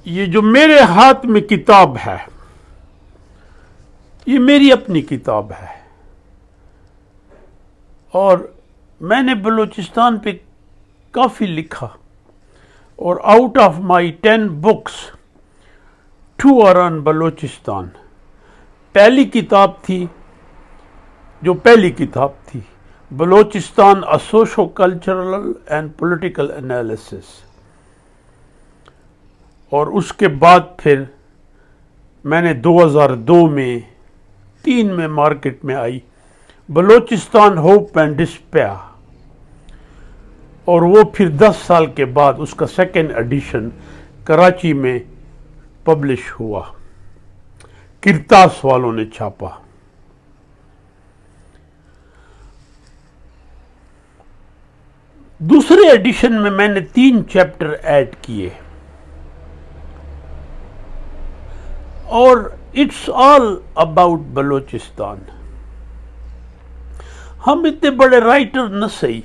یہ جو میرے ہاتھ میں کتاب ہے یہ میری اپنی کتاب ہے، اور میں نے بلوچستان پہ کافی لکھا، اور out of my 10 books 2 are on Balochistan. پہلی کتاب تھی Balochistan a socio cultural and political analysis, اور اس کے بعد پھر میں نے 2002 میں 3 میں مارکیٹ میں آئی بلوچستان ہوپ اینڈ ڈسپیئر، اور وہ پھر 10 سال کے بعد اس کا 2nd ایڈیشن کراچی میں پبلش ہوا، کرتاس والوں نے چھاپا۔ دوسرے ایڈیشن میں نے 3 چیپٹر ایڈ کیے، اور اٹس آل اباؤٹ بلوچستان۔ ہم اتنے بڑے رائٹر نہ صحیح،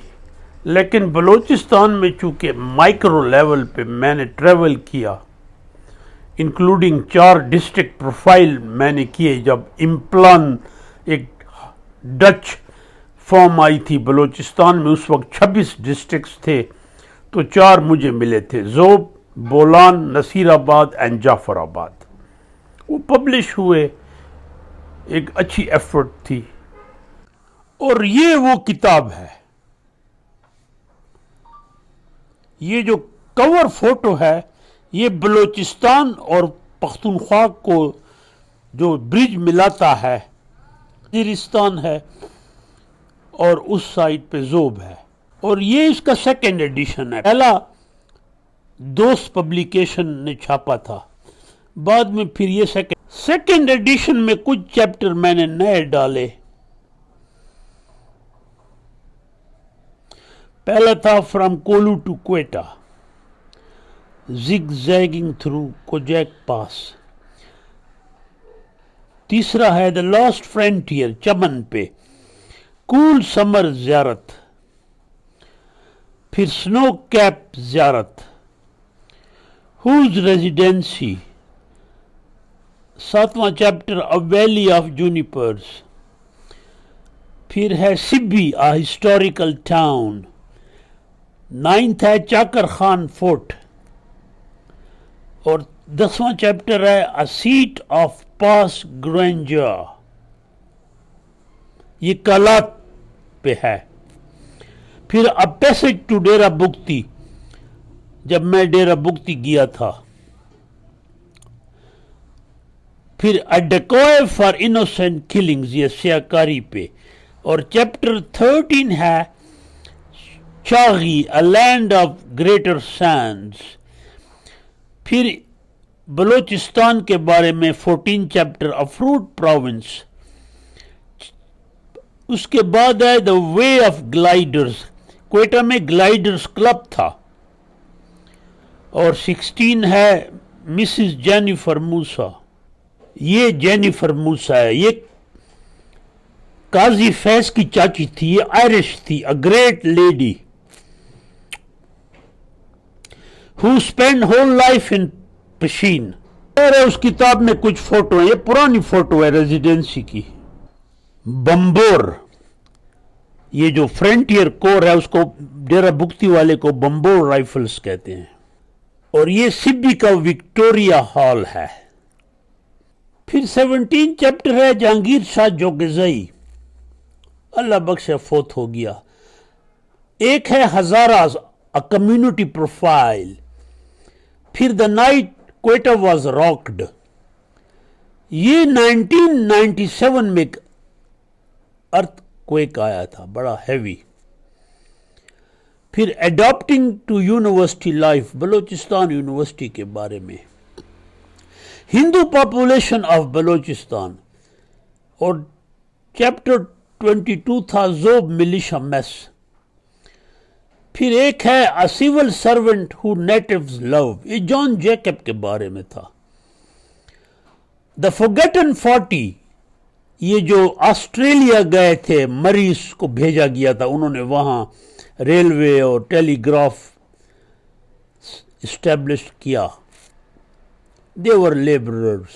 لیکن بلوچستان میں چونکہ مائکرو لیول پہ میں نے ٹریول کیا، انکلوڈنگ 4 ڈسٹرکٹ پروفائل میں نے کیے۔ جب امپلان ایک ڈچ فارم آئی تھی بلوچستان میں، اس وقت 26 ڈسٹرکٹس تھے، تو 4 مجھے ملے تھے، ذوب، بولان، نصیر آباد اینڈ جعفر آباد۔ وہ پبلش ہوئے، ایک اچھی ایفرٹ تھی، اور یہ وہ کتاب ہے۔ یہ جو کور فوٹو ہے یہ بلوچستان اور پختونخوا کو جو برج ملاتا ہے، وزیرستان ہے اور اس سائڈ پہ ذوب ہے، اور یہ اس کا 2nd ایڈیشن ہے۔ پہلا دوست پبلیکیشن نے چھاپا تھا، بعد میں پھر یہ 2nd ایڈیشن میں کچھ چیپٹر میں نے نئے ڈالے۔ پہلا تھا فرام کولو ٹو کوئٹہ، زگ زیگنگ تھرو کوجیک پاس۔ تیسرا ہے دا لاسٹ فرنٹیئر، چمن پہ کول سمر زیارت، پھر سنو کیپ زیارت، ہوز ریزیڈینسی۔ 7واں chapter a valley of junipers, پھر ہے سبی آ ہسٹوریکل ٹاؤن۔ 9th ہے چاکر خان فورٹ، اور 10واں چیپٹر ہے اے سیٹ آف پاس گرینجر، یہ کالات پہ ہے۔ پھر اے پیسج ٹو ڈیرہ بگتی، جب میں ڈیرہ بگتی گیا تھا۔ پھر اے ڈیکوائے فار انوسینٹ کلنگز، یہ سیاکاری پہ، اور چیپٹر 13 ہے چاغی اے لینڈ آف گریٹر سینڈز۔ پھر بلوچستان کے بارے میں 14 چیپٹر اے فروٹ پروونس۔ اس کے بعد ہے دا وے آف گلائیڈرز، کوئٹہ میں گلائیڈرز کلب تھا، اور 16 ہے مسز جینیفر موسیٰ۔ یہ جینیفر موسیٰ ہے، یہ قاضی فیض کی چاچی تھی، یہ آئرش تھی، a great lady who spent whole life in Pishin. اس کتاب میں کچھ فوٹو ہیں، یہ پرانی فوٹو ہے ریزیڈنسی کی۔ بمبور، یہ جو فرنٹیئر کور ہے اس کو ڈیرہ بگتی والے کو بمبور رائفلز کہتے ہیں، اور یہ سبی کا وکٹوریا ہال ہے۔ پھر 17 چیپٹر ہے جہانگیر شاہ جوگزئی، اللہ بخشے فوت ہو گیا۔ ایک ہے ہزاراز اے کمیونٹی پروفائل، پھر دا نائٹ کوئٹہ واز راکڈ، یہ 1997 میں ارتھ کویک آیا تھا، بڑا ہیوی۔ پھر adapting to university life, Balochistan university کے بارے میں۔ ہندو پاپولیشن آف بلوچستان، اور چیپٹر 22 تھا ذوب ملیشیا میس۔ پھر ایک ہے اے سول سرونٹ ہو نیٹیوز لو، یہ جان جیکب کے بارے میں تھا۔ دا فورگیٹن 40، یہ جو آسٹریلیا گئے تھے، مریض کو بھیجا گیا تھا، انہوں نے وہاں ریلوے اور ٹیلی گراف اسٹیبلش کیا۔ They were laborers.